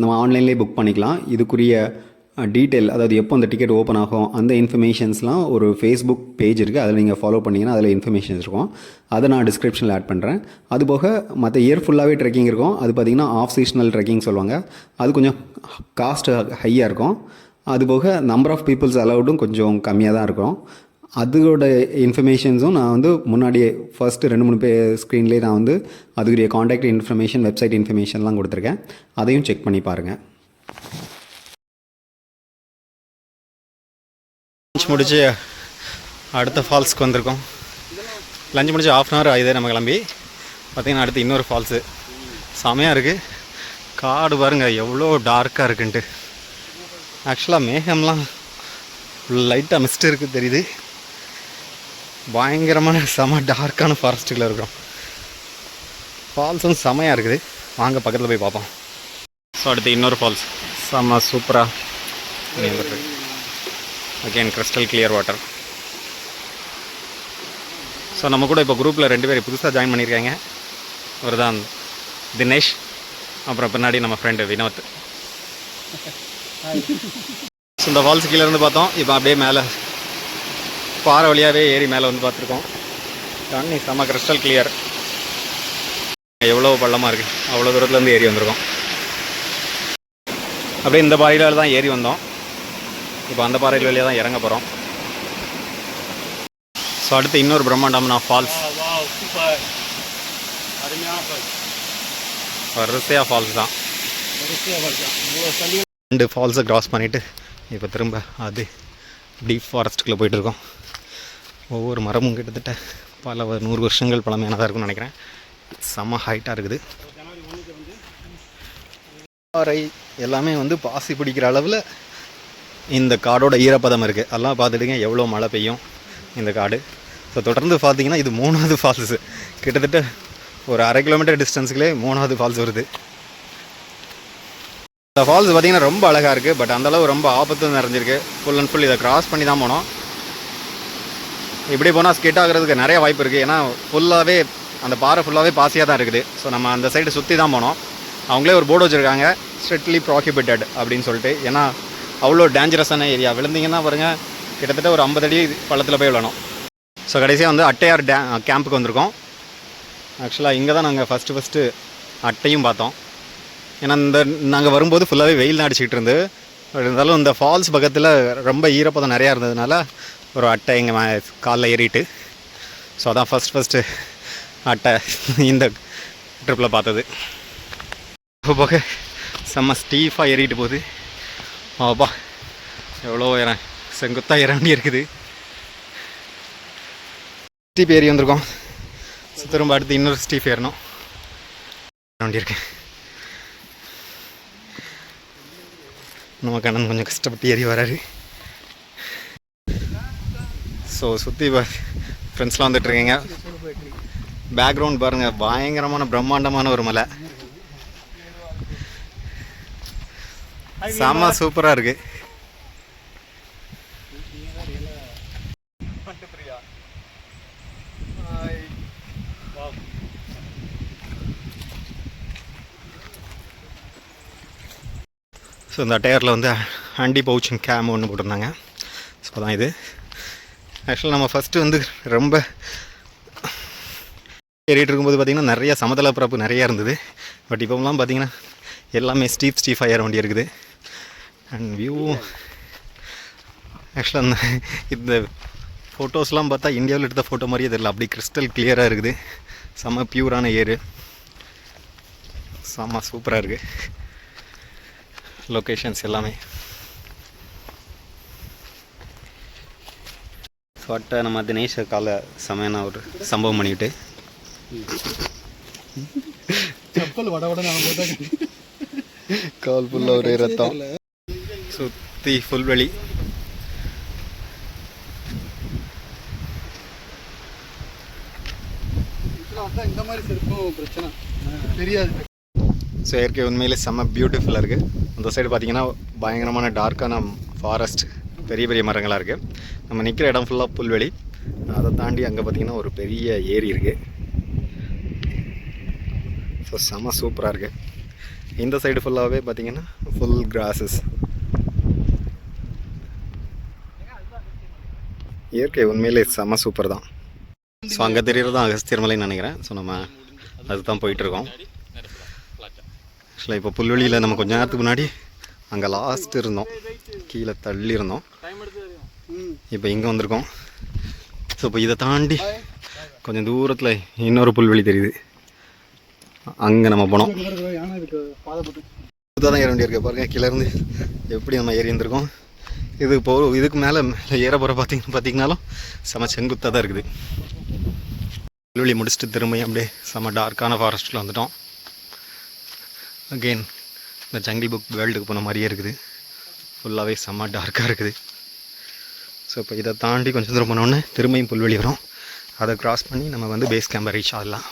Speaker 2: நம்ம ஆன்லைன்லேயே புக் பண்ணிக்கலாம். இதுக்குரிய டீட்டெயில், அதாவது எப்போ அந்த டிக்கெட் ஓப்பன் ஆகும் அந்த இன்ஃபர்மேஷன்ஸ்லாம் ஒரு ஃபேஸ்புக் பேஜ் இருக்குது. அதில் நீங்கள் ஃபாலோ பண்ணிங்கன்னா அதில் இன்ஃபர்மேஷன்ஸ் இருக்கும். அதை நான் டிஸ்கிரிப்ஷனில் ஆட் பண்ணுறேன். அதுபோக மற்ற இயர் ஃபுல்லாகவே ட்ரெக்கிங் இருக்கும். அது பார்த்திங்கன்னா ஆஃப் சீஸ்னல் ட்ரெக்கிங் சொல்லுவாங்க. அது கொஞ்சம் காஸ்ட் ஹையாக இருக்கும். அதுபோக நம்பர் ஆஃப் பீப்புள்ஸ் அலவுடும் கொஞ்சம் கம்மியாக தான் இருக்கும். அதோட இன்ஃபர்மேஷன்ஸும் நான் வந்து முன்னாடியே ஃபஸ்ட்டு 2-3 ஸ்க்ரீன்லேயே நான் வந்து அதுக்குரிய காண்டாக்ட் இன்ஃபர்மேஷன், வெப்சைட் இன்ஃபர்மேஷன்லாம் கொடுத்துருக்கேன். அதையும் செக் பண்ணி பாருங்கள்.
Speaker 1: லஞ்ச் முடிச்சு அடுத்த ஃபால்ஸ்க்கு வந்திருக்கோம். லஞ்ச் முடிச்சு 1/2 hour ஆகுது நம்ம கிளம்பி. பார்த்திங்கன்னா அடுத்து இன்னொரு ஃபால்ஸு செமையாக இருக்குது. காடு பாருங்கள் எவ்வளோ டார்க்காக இருக்குன்ட்டு. ஆக்சுவலாக மேகம்லாம் லைட்டாக மிஸ்ட் இருக்குது தெரியுது. பயங்கரமான செம டார்க்கான ஃபாரஸ்ட்டுக்குள்ளே இருக்கிறோம். ஃபால்ஸும் செமையாக இருக்குது. வாங்க பக்கத்தில் போய் பார்ப்போம். ஸோ அடுத்து இன்னொரு ஃபால்ஸ் செம்ம சூப்பராக வந்துருக்கு. Again crystal clear water. So நம்ம கூட இப்போ குரூப்பில் 2 பேர் புதுசாக ஜாயின் பண்ணியிருக்காங்க. ஒரு தான் தினேஷ், அப்புறம் பின்னாடி நம்ம ஃப்ரெண்டு வினோத். ஸோ இந்த ஃபால்ஸ் கீழே இருந்து பார்த்தோம். இப்போ அப்படியே மேலே பாறை வழியாகவே ஏறி மேலே வந்து பார்த்துருக்கோம். தண்ணி செம்ம கிறிஸ்டல் கிளியர். எவ்வளோ பள்ளமாக இருக்குது, அவ்வளோ தூரத்துலேருந்து ஏறி வந்திருக்கோம். அப்படியே இந்த பாறையில் தான் ஏறி வந்தோம். இப்போ அந்த பாறையில் வழியாக தான் இறங்க போகிறோம். ஸோ அடுத்து இன்னொரு பிரம்மாண்டமான ஃபால்ஸ். வரிசையாக ஃபால்ஸ் தான். 2 ஃபால்ஸை க்ராஸ் பண்ணிவிட்டு இப்போ திரும்ப அது டீப் ஃபாரஸ்ட்டுக்குள்ளே போயிட்டுருக்கோம். ஒவ்வொரு மரமும் கிட்டத்தட்ட பல 100 வருஷங்கள் பழமையானதாக இருக்கும்னு நினைக்கிறேன். செம்ம ஹைட்டாக இருக்குது. பாறை எல்லாமே வந்து பாசி பிடிக்கிற அளவில் இந்த காடோட ஈரப்பதம் இருக்குது. எல்லாம் பார்த்துட்டுங்க எவ்வளோ மழை பெய்யும் இந்த காடு. ஸோ தொடர்ந்து பார்த்தீங்கன்னா இது 3வது ஃபால்ஸு. கிட்டத்தட்ட ஒரு 1/2 கிலோமீட்டர் டிஸ்டன்ஸுக்குள்ளே 3வது ஃபால்ஸ் வருது. இந்த ஃபால்ஸ் பார்த்திங்கன்னா ரொம்ப அழகாக இருக்குது. பட் அந்தளவு ரொம்ப ஆபத்து நிறைஞ்சிருக்கு. ஃபுல் அண்ட் ஃபுல் இதை க்ராஸ் பண்ணி தான் போனோம். இப்படி போனால் ஸ்கிட் ஆகிறதுக்கு நிறைய வாய்ப்பு இருக்குது. ஏன்னா ஃபுல்லாகவே அந்த பாறை ஃபுல்லாகவே பாசியாக தான் இருக்குது. ஸோ நம்ம அந்த சைடு சுற்றி தான் போனோம். அவங்களே ஒரு போர்டு வச்சுருக்காங்க, ஸ்ட்ரிக்ட்லி ப்ராஹிபிட்டட் அப்படின்னு சொல்லிட்டு. ஏன்னா அவ்வளோ டேஞ்சரஸான ஏரியா. விழுந்தீங்கன்னா பாருங்கள் கிட்டத்தட்ட ஒரு 50 அடி பள்ளத்தில் போய் விழணும். ஸோ கடைசியாக வந்து அட்டையார் கேம்புக்கு வந்திருக்கோம். ஆக்சுவலாக இங்கே தான் நாங்கள் ஃபஸ்ட்டு அட்டையும் பார்த்தோம். ஏன்னா நாங்கள் வரும்போது ஃபுல்லாகவே வெயில் தான் அடிச்சிக்கிட்டு இருந்து. இருந்தாலும் இந்த ஃபால்ஸ் பக்கத்தில் ரொம்ப ஈரப்பதம் நிறையா இருந்ததுனால ஒரு அட்டை எங்கள் காலில் ஏறிட்டு. ஸோ அதான் ஃபஸ்ட்டு அட்டை இந்த ட்ரிப்பில் பார்த்தது. போக செம்ம ஸ்டீஃபாக ஏறிட்டு போகுது. ஆப்பா எவ்வளோ செங்குத்தாக இறங்கி இருக்குது. ஸ்டீப் ஏறி வந்திருக்கோம். ஸோ திரும்ப அடுத்து இன்னொரு ஸ்டீப் ஏறணும். வண்டி இருக்கு. நம்ம கண்ணன் கொஞ்சம் கஷ்டப்பட்டு ஏறி வராரு. ஸோ சுற்றி ஃப்ரெண்ட்ஸ்லாம் வந்துட்டுருக்கீங்க. பேக்ரவுண்ட் பாருங்கள், பயங்கரமான பிரம்மாண்டமான ஒரு மலை. செம்ம சூப்பராக இருக்குது. ஸோ இந்த டயரில் வந்து ஆன்டி பவுச்சிங் கேம் ஒன்று போட்டிருந்தாங்க. ஸோ தான் இது. ஆக்சுவலாக நம்ம ஃபஸ்ட்டு வந்து ரொம்ப ஏறிட்டு இருக்கும்போது பார்த்திங்கன்னா நிறைய சமதள பரப்பு நிறையா இருந்தது. பட் இப்போலாம் பார்த்திங்கன்னா எல்லாமே ஸ்டீஃபாக ஏற வேண்டி இருக்குது. அண்ட் வியூ ஆக்சுவலாக இந்த ஃபோட்டோஸ்லாம் பார்த்தா இந்தியாவில் எடுத்த ஃபோட்டோ மாதிரியே தெரியல. அப்படி கிறிஸ்டல் கிளியராக இருக்குது. செம்ம பியூரான ஏரு. செம்ம சூப்பராக இருக்குது. லொக்கேஷன்ஸ் எல்லாமே. ஃபட்டை நம்ம தினேஷ் காலை செமையான ஒரு சம்பவம் பண்ணிவிட்டு கால் ஃபுல்லாக ஒரு ரத்தம். சுற்றி புல்வெளி.
Speaker 4: இந்த மாதிரி இருக்கும் பிரச்சனை தெரியாது.
Speaker 1: ஸோ இயற்கை உண்மையிலே செம்ம பியூட்டிஃபுல்லாக இருக்குது. அந்த சைடு பார்த்திங்கன்னா பயங்கரமான டார்க்கான ஃபாரஸ்ட், பெரிய பெரிய மரங்களாக இருக்குது. நம்ம நிற்கிற இடம் ஃபுல்லாக புல்வெளி. அதை தாண்டி அங்கே பார்த்திங்கன்னா ஒரு பெரிய ஏரி இருக்குது. ஸோ செம்ம சூப்பராக இருக்குது. இந்த சைடு ஃபுல்லாகவே பார்த்திங்கன்னா ஃபுல் கிராஸஸ். இயற்கை உண்மையிலே செம்ம சூப்பர் தான். ஸோ அங்கே தெரியறது தான் அகஸ்தியர் மலைன்னு நினைக்கிறேன். ஸோ நம்ம அதுதான் போயிட்டுருக்கோம். ஆக்சுவலாக இப்போ புல்வெளியில் நம்ம கொஞ்ச நேரத்துக்கு முன்னாடி அங்கே லாஸ்ட் இருந்தோம், கீழே தள்ளி இருந்தோம். இப்போ இங்கே வந்திருக்கோம். ஸோ இப்போ இதை தாண்டி கொஞ்சம் தூரத்தில் இன்னொரு புல்வெளி தெரியுது. அங்கே நம்ம போனோம். தான் ஏற வேண்டியிருக்கு பாருங்கள். கீழே இருந்து எப்படி நம்ம ஏறி இருந்திருக்கோம். இது இதுக்கு மேலே ஏற போகிற பார்த்தீங்கன்னாலும் செம செங்குத்தாக தான் இருக்குது. புல்வெளி முடிச்சுட்டு திரும்பியும் அப்படியே செம டார்க்கான ஃபாரஸ்ட்டில் வந்துட்டோம். அகெயின் இந்த ஜங்கிள் புக் வேர்ல்டுக்கு போன மாதிரியே இருக்குது. ஃபுல்லாகவே செம்ம டார்க்காக இருக்குது. ஸோ இப்போ இதை தாண்டி கொஞ்சம் தூரம் போனோடனே திரும்பியும் புல்வெளி வரும். அதை க்ராஸ் பண்ணி நம்ம வந்து பேஸ் கேம்பை ரீச் ஆகலாம்.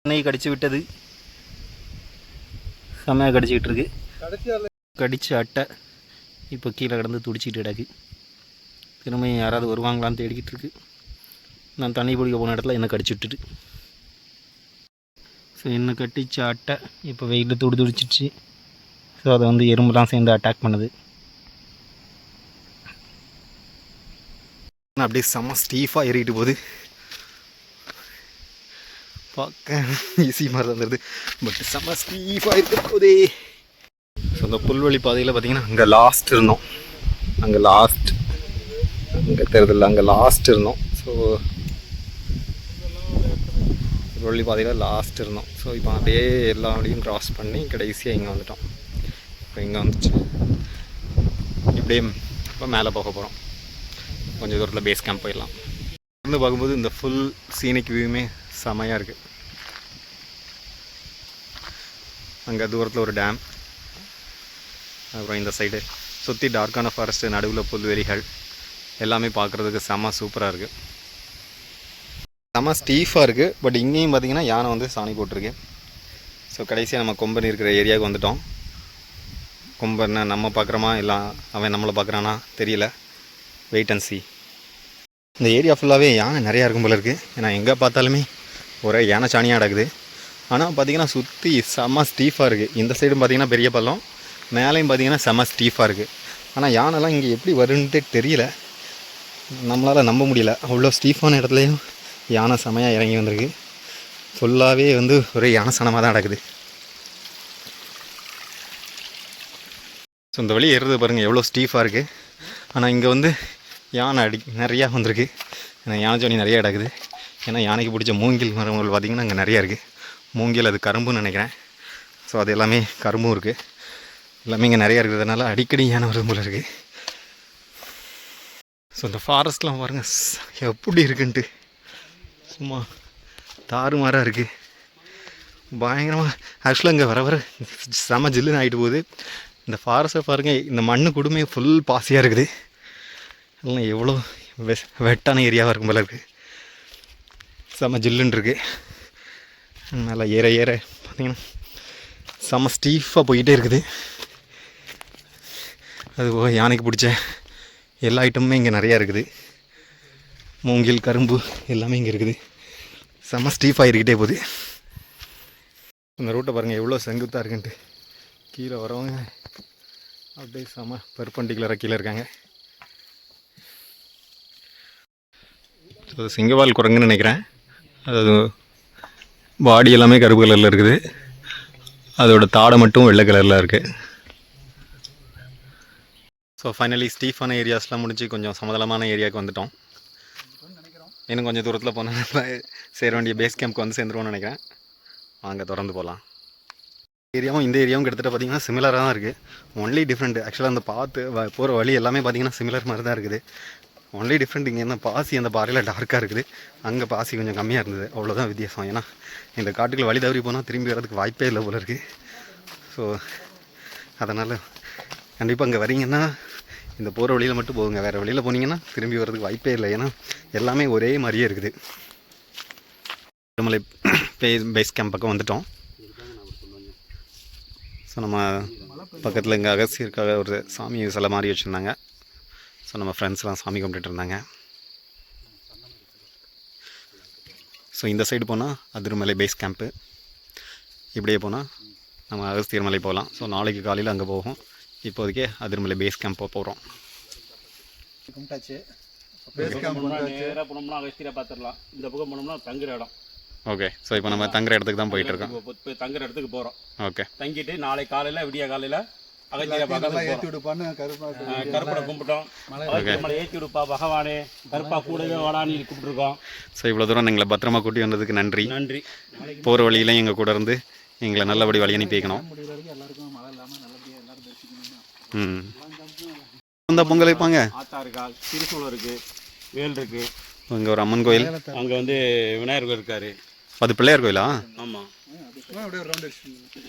Speaker 1: எண்ணெய் கடிச்சு விட்டது, செம்மையாக கடிச்சிக்கிட்டு இருக்கு. கடிச்சு அட்டை இப்போ கீழே கிடந்து துடிச்சிட்டு கிடக்கு. திரும்பியும் யாராவது வருவாங்களான்னு தேடிக்கிட்டு இருக்கு. நான் தண்ணி பிடிக்க போன இடத்துல என்ன கடிச்சு விட்டுட்டு. ஸோ என்ன கட்டிச்ச அட்டை இப்போ வெயிலில் துடிச்சிடுச்சு. ஸோ அதை வந்து எறும்புலாம் சேர்ந்து அட்டாக் பண்ணுது. அப்படியே செம்ம ஸ்டீஃபாக ஏறிட்டு போகுது. பார்க்க ஈஸி மாதிரி தான் இருந்தது, பட் செம்ம ஸ்டீஃபாக இருக்க போதே. ஸோ அந்த புல்வெளி பாதையில் பார்த்தீங்கன்னா அங்கே லாஸ்ட் இருந்தோம். அங்கே தெரியுதில்ல, அங்கே லாஸ்ட் இருந்தோம். ஸோ புல்வெளி பாதையில் லாஸ்ட் இருந்தோம். ஸோ இப்போ அப்படியே எல்லா வழியும் க்ராஸ் பண்ணி கடைசியாக இங்கே வந்துட்டோம். இப்போ இங்கே வந்துச்சு. இப்படியே இப்போ மேலே போக போகிறோம். கொஞ்சம் தூரத்தில் பேஸ் கேம்ப் போயிடலாம். வந்து பார்க்கும்போது இந்த ஃபுல் சீனிக் வியூவுமே செமையாக இருக்குது. அங்கே தூரத்தில் ஒரு டேம், அப்புறம் இந்த சைடு சுற்றி டார்க்கான ஃபாரஸ்ட்டு, நடுவில் புல்வெளிகள் எல்லாமே பார்க்குறதுக்கு செம்ம சூப்பராக இருக்குது. செம்ம ஸ்டீஃபாக இருக்குது. பட் இங்கேயும் பார்த்திங்கன்னா யானை வந்து சாணி போட்டிருக்கு. ஸோ கடைசியாக நம்ம கொம்பன் இருக்கிற ஏரியாவுக்கு வந்துட்டோம். கொம்பனை நம்ம பார்க்குறோமா இல்லை அவன் நம்மளை பார்க்குறானா தெரியல. Wait and see. இந்த ஏரியா ஃபுல்லாகவே யானை நிறையா இருக்கும் போல இருக்குது. ஏன்னா எங்கே பார்த்தாலுமே ஒரே யானை சாணியாக நடக்குது. ஆனால் பார்த்திங்கன்னா சுற்றி செம்ம ஸ்டீஃபாக இருக்குது. இந்த சைடும் பார்த்திங்கன்னா பெரிய பள்ளம், மேலேயும் பார்த்திங்கன்னா செம்ம ஸ்டீஃபாக இருக்குது. ஆனால் யானைலாம் இங்கே எப்படி வருன்ட்டு தெரியல, நம்மளால் நம்ப முடியல. அவ்வளோ ஸ்டீஃபான இடத்துலையும் யானை செமையாக இறங்கி வந்திருக்கு. ஃபுல்லாகவே வந்து ஒரே யானை சனமாக தான் நடக்குது. ஸோ இந்த வழி ஏறுறது பாருங்கள் எவ்வளோ ஸ்டீஃபாக இருக்குது. ஆனால் இங்கே வந்து யானை நிறையா வந்திருக்கு. ஏன்னா யானை ஜோனி நிறையா கிடக்குது. ஏன்னா யானைக்கு பிடிச்ச மூங்கில் மரங்கள் பார்த்திங்கன்னா அங்கே நிறையா இருக்குது. மூங்கில் அது கரும்புன்னு நினைக்கிறேன். ஸோ அது எல்லாமே கரும்பும் இருக்குது. எல்லாமே இங்கே நிறையா இருக்கிறதுனால அடிக்கடி யானை வரும் போல இருக்குது. ஸோ இந்த ஃபாரஸ்ட்லாம் பாருங்கள் எப்படி இருக்குன்ட்டு சும்மா தாறுமாறாக இருக்குது. பயங்கரமாக ஆக்சுவலாக இங்கே வர செம ஜில்லுன்னு ஆகிட்டு போகுது. இந்த ஃபாரஸ்ட்டை பாருங்கள், இந்த மண்ணு கூடமே ஃபுல் பாசியாக இருக்குது. எல்லாம் எவ்வளோ வெட்டான ஏரியாவாக இருக்கும் போல இருக்குது. செம ஜில்லுன்னு இருக்குது. மேலே ஏற ஏற பார்த்திங்கன்னா செம ஸ்டீஃபாக போய்கிட்டே இருக்குது. அது யானைக்கு பிடிச்ச எல்லா ஐட்டமுமே இங்கே நிறையா இருக்குது. மூங்கில், கரும்பு எல்லாமே இங்கே இருக்குது. செம்ம ஸ்டீஃபாக இருக்கிட்டே போகுது. இந்த ரூட்டை பாருங்கள் எவ்வளோ செங்குத்தாக இருக்குன்ட்டு. கீழே வரவங்க அப்படியே செம்ம பெர்பெண்டிகுலராக கீழே இருக்காங்க. அது சிங்கவால் குரங்குன்னு நினைக்கிறேன். அது பாடி எல்லாமே கருப்பு கலரில் இருக்குது. அதோட தாடை மட்டும் வெள்ளை கலரில் இருக்குது. ஸோ ஃபைனலி ஸ்டீஃபான ஏரியாஸ்லாம் முடிஞ்சு கொஞ்சம் சமதளமான ஏரியாவுக்கு வந்துட்டோம். இன்னும் கொஞ்சம் தூரத்தில் போனால் சேர வேண்டிய பேஸ் கேம்ப்க்கு வந்து சேர்ந்துருவோம்னு நினைக்கிறேன். வாங்க தொடர்ந்து போகலாம். ஏரியாவும் இந்த ஏரியாவும் கிட்டத்தட்ட பார்த்திங்கன்னா சிமிலராக தான் இருக்குது. ஒன்லி டிஃப்ரெண்ட் ஆக்சுவலாக அந்த போகிற வழி எல்லாமே பார்த்திங்கன்னா சிமிலர் மாதிரி தான் இருக்குது. ஒன்லி டிஃப்ரெண்ட் இங்கே என்ன பாசி அந்த பாறையில் டார்க்காக இருக்குது, அங்கே பாசி கொஞ்சம் கம்மியாக இருந்தது, அவ்வளோதான் வித்தியாசம். ஏன்னா இந்த காட்டுக்குள்ள வழி தவறி போனால் திரும்பி வர்றதுக்கு வாய்ப்பே இல்லை போல இருக்குது. ஸோ அதனால் கண்டிப்பாக அங்கே வரீங்கன்னா இந்த போகிற வழியில் மட்டும் போகுங்க. வேறு வழியில் போனீங்கன்னா திரும்பி வர்றதுக்கு வாய்ப்பே இல்லை. ஏன்னா எல்லாமே ஒரே மாதிரியே இருக்குது. திருமலை பேஸ் கேம்ப் பக்கம் வந்துட்டோம். ஸோ நம்ம பக்கத்தில் இங்கே அகஸ்தியருக்காக ஒரு சாமி சிலை மாதிரி வச்சுருந்தாங்க. ஸோ நம்ம ஃப்ரெண்ட்ஸ்லாம் சாமி கும்பிட்டுட்டு இருந்தாங்க. ஸோ இந்த சைடு போனால் அதிர்மலை பேஸ் கேம்ப்பு, இப்படியே போனால் நம்ம அகஸ்தியர் மலை போகலாம். ஸோ நாளைக்கு காலையில் அங்கே போவோம். இப்போதைக்கே அதிர்மலை பேஸ் கேம்ப் போகிறோம்.
Speaker 3: நேராக போனோம்னா அகஸ்தியரை பார்த்துடலாம். இந்த பக்கம் போனோம்னா தங்குற இடம்.
Speaker 1: ஓகே. ஸோ இப்போ நம்ம தங்குற இடத்துக்கு தான் போயிட்டுருக்கோம்.
Speaker 3: இப்போ தங்குற இடத்துக்கு போகிறோம்.
Speaker 1: ஓகே.
Speaker 3: தங்கிட்டு நாளை காலையில் விடிய காலையில் அகஸ்தியரை கருப்படை கும்பிட்டோம். மலை ஏற்றி விடுப்பா பகவானே, கருப்பா கூடவே வாடான்னு கூப்பிட்டுருக்கோம்.
Speaker 1: ஸோ இவ்வளோ தூரம் எங்களை பத்திரமா கூட்டி வந்ததுக்கு நன்றி.
Speaker 3: நன்றி.
Speaker 1: போகிற வழியிலையும் எங்கள் கூட இருந்து எங்களை நல்லபடி வழி அனுப்பி வைக்கணும். வந்தால் பொங்கல் வைப்பாங்க.
Speaker 3: ஆத்தா இருக்கா, திருசூலம் இருக்குது, வேல் இருக்குது.
Speaker 1: இங்கே ஒரு அம்மன் கோயில்,
Speaker 3: அங்கே வந்து விநாயகர் இருக்கார்.
Speaker 1: அது பிள்ளையார் கோயிலா?
Speaker 3: ஆமாம்.
Speaker 4: அப்படியே ரவுண்ட் அடிச்சு.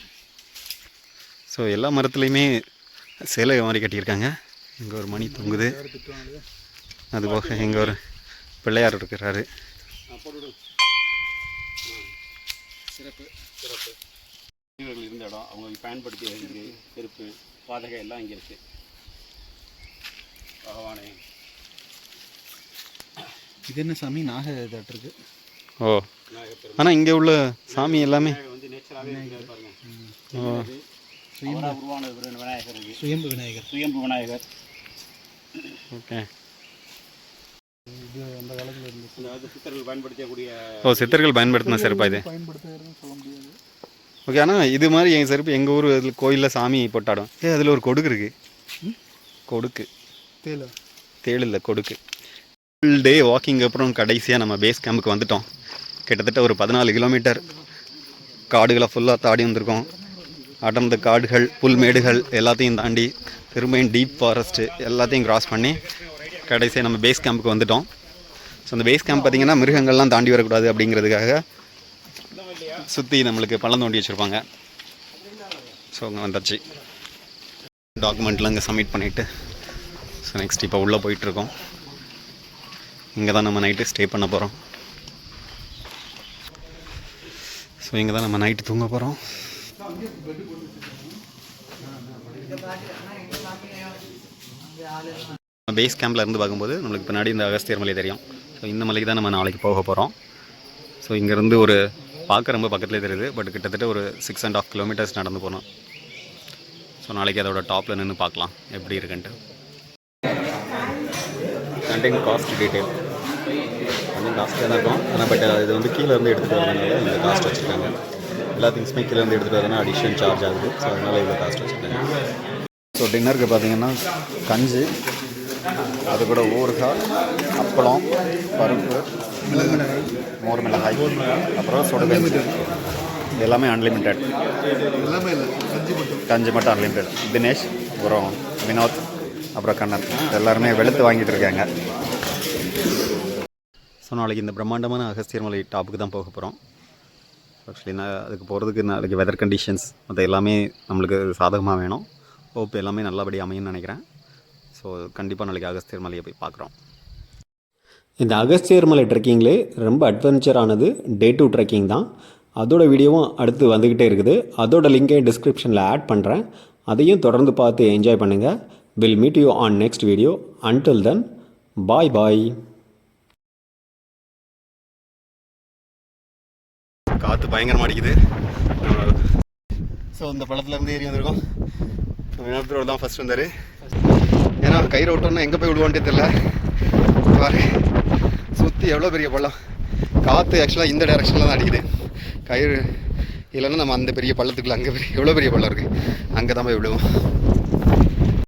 Speaker 1: ஸோ எல்லா மரத்துலேயுமே சிலை மாதிரி கட்டியிருக்காங்க. இங்கே ஒரு மணி தொங்குது. அது போக இங்கே ஒரு பிள்ளையார் இருக்கிறாரு.
Speaker 4: சிறப்பு.
Speaker 3: வீரர்கள் இருந்த இடம், அவங்க பயன்படுத்திய செருப்பு, பாதகை எல்லாம் இங்கே இருக்குது. பகவானே,
Speaker 4: இது என்ன சாமி? நாக இதாட்டு இருக்கு.
Speaker 1: ஓ, ஆனால் இங்கே உள்ள சாமி எல்லாமே
Speaker 3: வந்து நேச்சராகவே இருக்கிறார் பாருங்க.
Speaker 1: ஓ,
Speaker 3: உருவான விநாயகர் இருக்கு.
Speaker 4: சுயம்பு விநாயகர்.
Speaker 3: சுயம்பு விநாயகர்.
Speaker 1: ஓகே.
Speaker 4: இது அந்த காலத்தில் இருந்துச்சு.
Speaker 3: அதாவது சித்தர்கள் பயன்படுத்தக்கூடிய.
Speaker 1: ஓ, சித்தர்கள் பயன்படுத்தின செருப்பா இது?
Speaker 4: பயன்படுத்துறதுன்னு சொல்ல முடியாது.
Speaker 1: ஓகே. ஆனால் இது மாதிரி எங்கள் செருப்பு எங்கள் ஊர் இதில் கோயிலில் சாமி போட்டாடும். அதில் ஒரு கொடுக்கு இருக்குது. கொடுக்கு தேள் இல்லை, கொடுக்கு. ஃபுல் டே வாக்கிங் அப்புறம் கடைசியாக நம்ம பேஸ் கேம்புக்கு வந்துட்டோம். கிட்டத்தட்ட ஒரு 14 கிலோமீட்டர் காடுகளை ஃபுல்லாக தாடி வந்திருக்கோம். அடர்ந்த காடுகள், புல்மேடுகள் எல்லாத்தையும் தாண்டி திரும்பியும் டீப் ஃபாரஸ்ட்டு எல்லாத்தையும் கிராஸ் பண்ணி கடைசியாக நம்ம பேஸ் கேம்புக்கு வந்துட்டோம். ஸோ அந்த பேஸ் கேம்ப் பார்த்திங்கன்னா மிருகங்கள்லாம் தாண்டி வரக்கூடாது அப்படிங்கிறதுக்காக சுற்றி நம்மளுக்கு பள்ளம் தோண்டி வச்சுருப்பாங்க. ஸோ அங்கே வந்தாச்சு. டாக்குமெண்ட்லாம் இங்கே சப்மிட் பண்ணிவிட்டு ஸோ நெக்ஸ்ட் இப்போ உள்ளே போயிட்டுருக்கோம். இங்கே தான் நம்ம நைட்டு ஸ்டே பண்ண போகிறோம். ஸோ இங்கே தான் நம்ம நைட்டு தூங்க போகிறோம். பேஸ் கேம்பில் இருந்து பார்க்கும்போது நம்மளுக்கு பின்னாடி இந்த அகஸ்தியர் மலை தெரியும். ஸோ இந்த மலைக்கு தான் நம்ம நாளைக்கு போக போகிறோம். ஸோ இங்கேருந்து ஒரு பார்க்க ரொம்ப பக்கத்துலேயே தெரியுது, பட் கிட்டத்தட்ட ஒரு 6.5 கிலோமீட்டர்ஸ் நடந்து போகணும். ஸோ நாளைக்கு அதோட டாப்பில் நின்று பார்க்கலாம் எப்படி இருக்குன்ட்டு. கண்டென்ட் காஸ்ட் டீட்டெயில் கொஞ்சம் காஸ்ட்டாக தான் இருக்கும். ஆனால் பட் இது வந்து கீழே இருந்து எடுத்துகிட்டு வரதுனால இந்த காஸ்ட் வச்சுருக்காங்க. எல்லா திங்ஸுமே கீழே இருந்து எடுத்துகிட்டு வரதுனா அடிஷனல் சார்ஜ் ஆகுது. ஸோ அதனால் இவ்வளோ காஸ்ட் வச்சுருக்காங்க. ஸோ டின்னருக்கு பார்த்தீங்கன்னா கஞ்சி, அது கூட ஊறுகாய், அப்பளம், பருப்பு, மோர் மிளகாய், அப்புறம் சுடுகஞ்சி. எல்லாமே அன்லிமிட்டெட்.
Speaker 4: எல்லாமே இல்லை,
Speaker 1: கஞ்சி மட்டும் அன்லிமிட்டெட். தினேஷ், அப்புறம் வினோத், அப்புறம் கண்ணன் எல்லாருமே வெளுத்து வாங்கிட்டு இருக்காங்க. ஸோ நாளைக்கு இந்த பிரம்மாண்டமான அகஸ்தியர் மலை டாப்புக்கு தான் போக போகிறோம். ஆக்சுவலி நான் அதுக்கு போகிறதுக்கு நாளைக்கு வெதர் கண்டிஷன்ஸ் மற்ற எல்லாமே நம்மளுக்கு சாதகமாக வேணும். ஹோப் எல்லாமே நல்லபடியாக அமையும்னு நினைக்கிறேன். ஸோ கண்டிப்பாக நாளைக்கு அகஸ்தியர் மலையை போய் பார்க்குறோம்.
Speaker 2: இந்த அகஸ்தியர் மலை ட்ரெக்கிங்லே ரொம்ப அட்வென்ச்சரானது டே 2 ட்ரெக்கிங் தான். அதோட வீடியோவும் அடுத்து வந்துக்கிட்டே இருக்குது. அதோட லிங்கை டிஸ்கிரிப்ஷனில் ஆட் பண்ணுறேன். அதையும் தொடர்ந்து பார்த்து என்ஜாய் பண்ணுங்கள். Will meet you on next video. Until then, bye bye.
Speaker 1: காற்று பயங்கரமாக அடிக்குது. ஸோ இந்த பள்ளத்துலேருந்து ஏறி வந்திருக்கோம். வினோத்தோடு தான் ஃபஸ்ட் வந்தார். ஏன்னா கயிறு விட்டோன்னா எங்கே போய் விடுவான்ட்டே தெரியல. பாரு சுற்றி எவ்வளோ பெரிய பள்ளம். காற்று ஆக்சுவலாக இந்த டைரெக்ஷனில் தான் அடிக்குது. கயிறு இல்லைன்னா நம்ம அந்த பெரிய பள்ளத்துக்குள்ளே அங்கே எவ்வளோ பெரிய பள்ளம் இருக்குது, அங்கே தான் போய் விடுவோம்.